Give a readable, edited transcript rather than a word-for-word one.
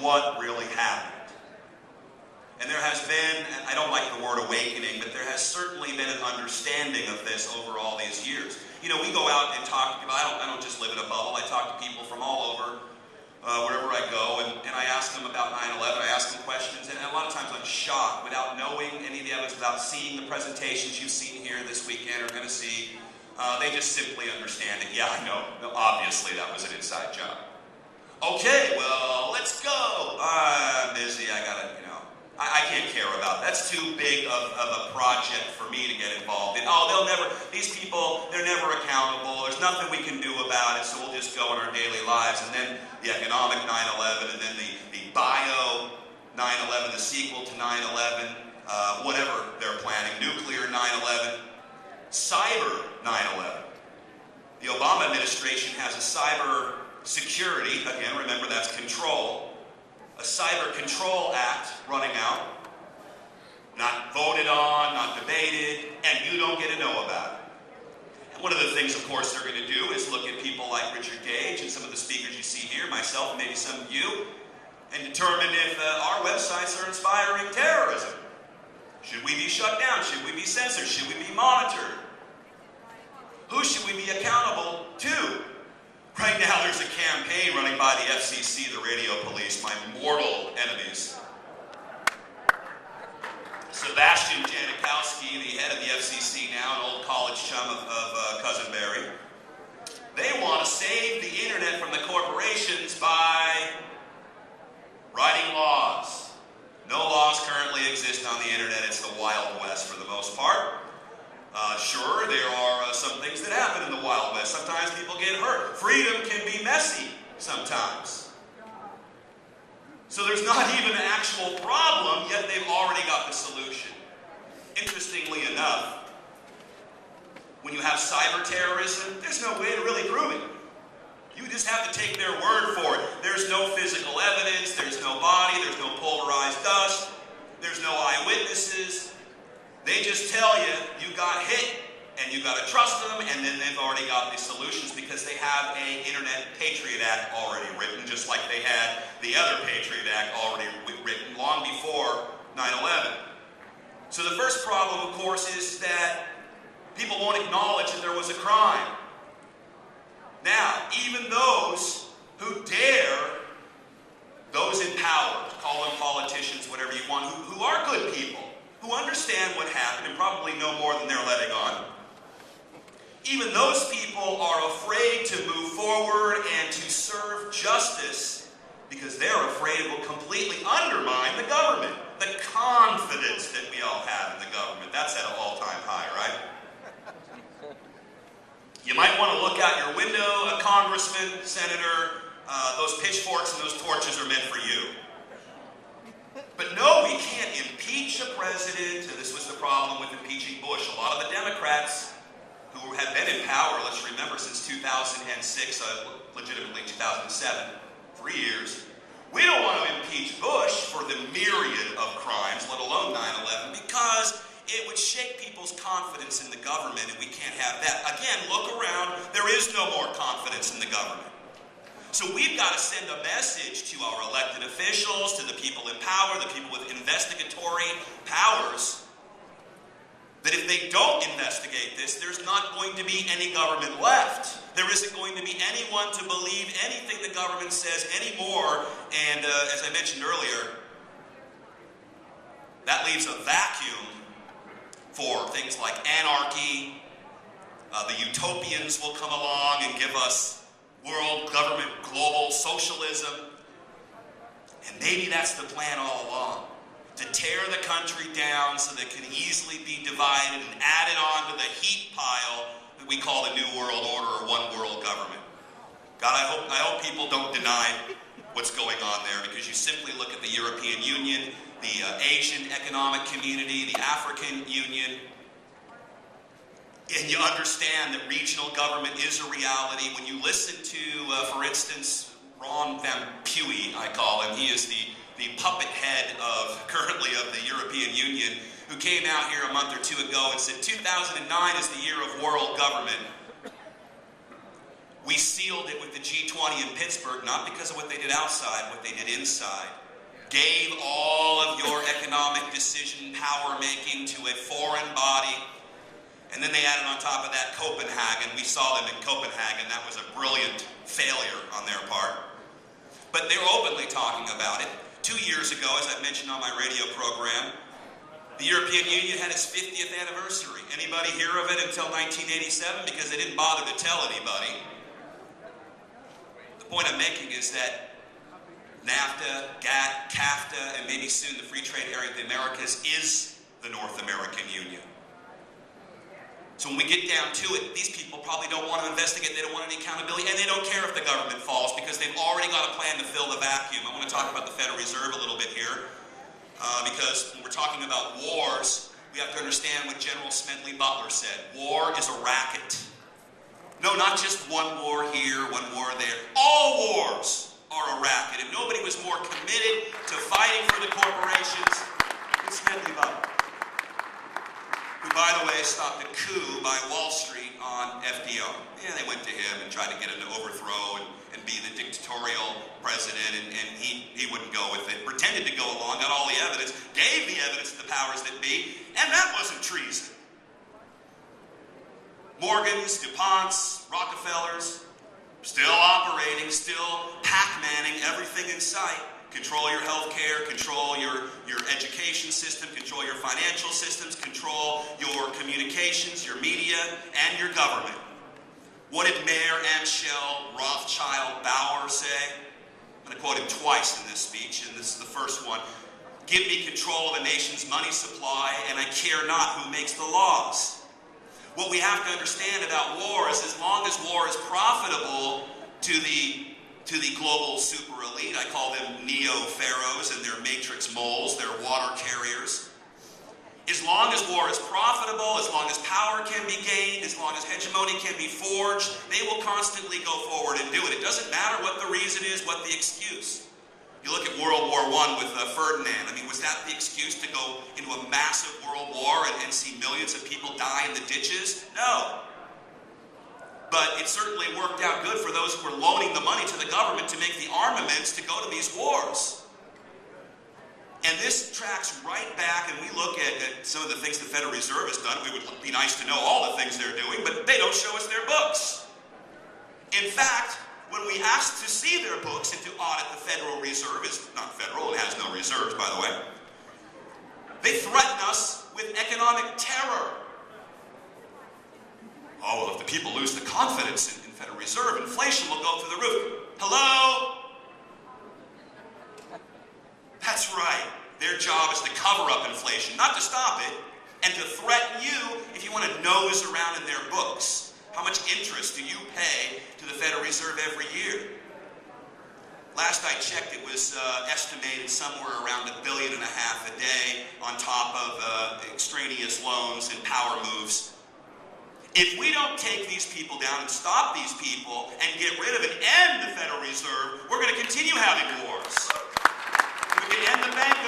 what really happened. And there has been, I don't like the word awakening, but there has certainly been an understanding of this over all these years. You know, we go out and talk to people. I don't just live in a bubble. I talk to people from all over, wherever I go, and I ask them about 9/11. I ask them questions, and a lot of times I'm shocked without knowing any of the evidence, without seeing the presentations you've seen here this weekend or going to see. They just simply understand it. Yeah, I know. Obviously, that was an inside job. Okay, well, let's go. I'm busy. I gotta, I can't care about it. That's too big of a project for me to get involved in. Oh, these people, they're never accountable. There's nothing we can do about it, so we'll just go in our daily lives. And then the economic 9/11, and then the bio 9/11, the sequel to 9/11, whatever they're planning, nuclear 9/11, cyber 9/11. The Obama administration has a cyber security, again, remember that's control, a Cyber Control Act running out, not voted on, not debated, and you don't get to know about it. And one of the things, of course, they're going to do is look at people like Richard Gage and some of the speakers you see here, myself, and maybe some of you, and determine if our websites are inspiring terrorism. Should we be shut down? Should we be censored? Should we be monitored? Who should we be accountable to? Right now, there's a campaign running by the FCC, the radio police, my mortal enemies. Sebastian Janikowski, the head of the FCC now, an old college chum of Cousin Barry. They want to save the internet from the corporations by writing laws. No laws currently exist on the internet. It's the Wild West for the most part. Sure, there are some things that happen in the Wild West. Sometimes people get hurt. Freedom can be messy sometimes. So there's not even an actual problem, yet they've already got the solution. Interestingly enough, when you have cyber terrorism, there's no way to really prove it. You just have to take their word for it. There's no physical evidence, there's no body, there's no pulverized dust, there's no eyewitnesses. They just tell you, you got hit, and you got to trust them, and then they've already got the solutions because they have an Internet Patriot Act already written, just like they had the other Patriot Act already written long before 9/11. So the first problem, of course, is that people won't acknowledge that there was a crime. Now, even those who dare, those in power, call them politicians, whatever you want, who are good people, who understand what happened and probably know more than they're letting on. Even those people are afraid to move forward and to serve justice because they're afraid it will completely undermine the government. The confidence that we all have in the government, that's at an all-time high, right? You might want to look out your window, a congressman, senator, those pitchforks and those torches are meant for you. But no, we can't impeach a president. This was the problem with impeaching Bush. A lot of the Democrats who had been in power, let's remember, since 2006, legitimately 2007, 3 years. We don't want to impeach Bush for the myriad of crimes, let alone 9/11, because it would shake people's confidence in the government, and we can't have that. Again, look around. There is no more confidence in the government. So we've got to send a message to our elected officials, to the people in power, the people with investigatory powers, that if they don't investigate this, there's not going to be any government left. There isn't going to be anyone to believe anything the government says anymore. And as I mentioned earlier, that leaves a vacuum for things like anarchy. The utopians will come along and give us world government, global socialism. And maybe that's the plan all along. To tear the country down so that it can easily be divided and added on to the heap pile that we call the New World Order or One World Government. God, I hope people don't deny what's going on there, because you simply look at the European Union, the Asian Economic Community, the African Union, and you understand that regional government is a reality. When you listen to, for instance, Ron Van Puy, I call him, he is the puppet head currently of the European Union, who came out here a month or two ago and said 2009 is the year of world government. We sealed it with the G20 in Pittsburgh, not because of what they did outside, what they did inside. Gave all of your economic decision power making to a foreign body. And then they added on top of that Copenhagen. We saw them in Copenhagen. That was a brilliant failure on their part. But they're openly talking about it. 2 years ago, as I mentioned on my radio program, the European Union had its 50th anniversary. Anybody hear of it until 1987? Because they didn't bother to tell anybody. The point I'm making is that NAFTA, GATT, CAFTA, and maybe soon the Free Trade Area of the Americas is the North American Union. So when we get down to it, these people probably don't want to investigate, they don't want any accountability, and they don't care if the government falls because they've already got a plan to fill the vacuum. I want to talk about the Federal Reserve a little bit here, because when we're talking about wars, we have to understand what General Smedley Butler said. War is a racket. No, not just one war here, one war there. All wars are a racket, and nobody was more committed to fighting for the corporations than Smedley Butler, who, by the way, stopped a coup by Wall Street on FDR. Yeah, they went to him and tried to get him to overthrow and be the dictatorial president, and he wouldn't go with it. Pretended to go along, got all the evidence, gave the evidence to the powers that be, and that wasn't treason. Morgans, DuPonts, Rockefellers, still operating, still Pac-Manning everything in sight. Control your health care, control your education system, control your financial systems, control your communications, your media, and your government. What did Mayer, Amschel, Rothschild, Bauer say? I'm going to quote him twice in this speech, and this is the first one. Give me control of a nation's money supply, and I care not who makes the laws. What we have to understand about war is as long as war is profitable to the global super elite, I call them neo-pharaohs and their matrix moles, their water carriers. As long as war is profitable, as long as power can be gained, as long as hegemony can be forged, they will constantly go forward and do it. It doesn't matter what the reason is, what the excuse. You look at World War I with Ferdinand. I mean, was that the excuse to go into a massive world war and see millions of people die in the ditches? No. But it certainly worked out good for those who were loaning the money to the government to make the armaments to go to these wars. And this tracks right back, and we look at some of the things the Federal Reserve has done. It would be nice to know all the things they're doing, but they don't show us their books. In fact, when we ask to see their books and to audit the Federal Reserve, it's not federal, it has no reserves, by the way, they threaten us with economic terror. Oh, well, if the people lose the confidence in Federal Reserve, inflation will go through the roof. Hello? That's right. Their job is to cover up inflation, not to stop it, and to threaten you if you want to nose around in their books. How much interest do you pay to the Federal Reserve every year? Last I checked, it was estimated somewhere around $1.5 billion a day on top of extraneous loans and power moves. If we don't take these people down and stop these people and get rid of and end the Federal Reserve, we're going to continue having wars. We can end the bank